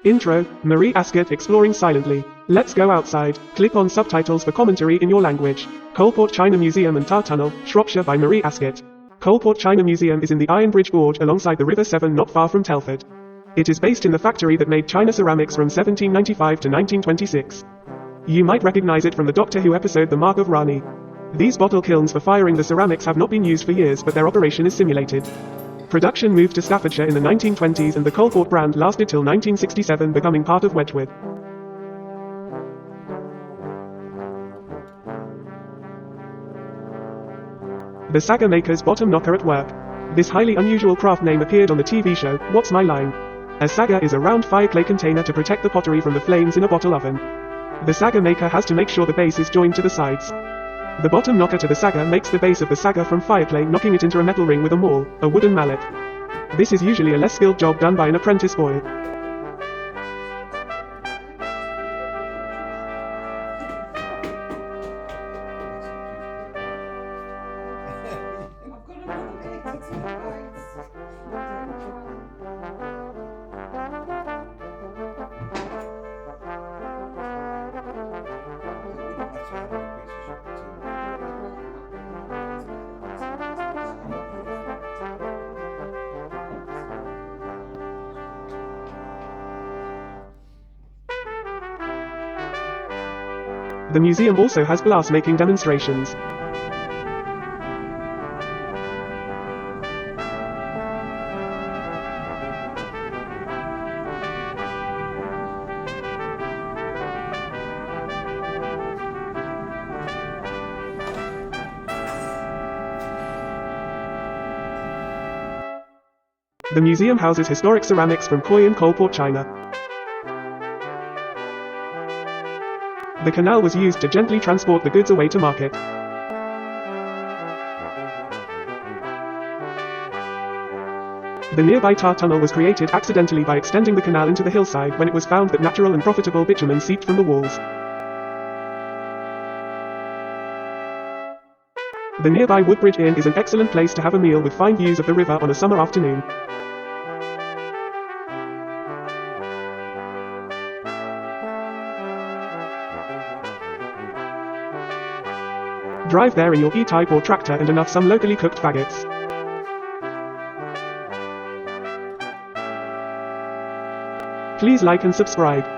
Intro, Marie Ascot exploring silently. Let's go outside. Click on subtitles for commentary in your language. Coalport China Museum and Tar Tunnel, Shropshire by Marie Ascot. Coalport China Museum is in the Iron Bridge Gorge alongside the River Severn not far from Telford. It is based in the factory that made China ceramics from 1795 to 1926. You might recognize it from the Doctor Who episode The Mark of Rani. These bottle kilns for firing the ceramics have not been used for years, but their operation is simulated. Production moved to Staffordshire in the 1920s and the Coalport brand lasted till 1967, becoming part of Wedgwood. The Saga Maker's bottom knocker at work. This highly unusual craft name appeared on the TV show, What's My Line? A saga is a round fire clay container to protect the pottery from the flames in a bottle oven. The Saga Maker has to make sure the base is joined to the sides. The bottom knocker to the saga makes the base of the saga from fireclay, knocking it into a metal ring with a maul, a wooden mallet. This is usually a less skilled job done by an apprentice boy. The museum also has glass-making demonstrations. The museum houses historic ceramics from Koi and Coalport, China. The canal was used to gently transport the goods away to market. The nearby tar tunnel was created accidentally by extending the canal into the hillside when it was found that natural and profitable bitumen seeped from the walls. The nearby Woodbridge Inn is an excellent place to have a meal with fine views of the river on a summer afternoon. Drive there in your E-Type or tractor and enough some locally cooked faggots. Please like and subscribe.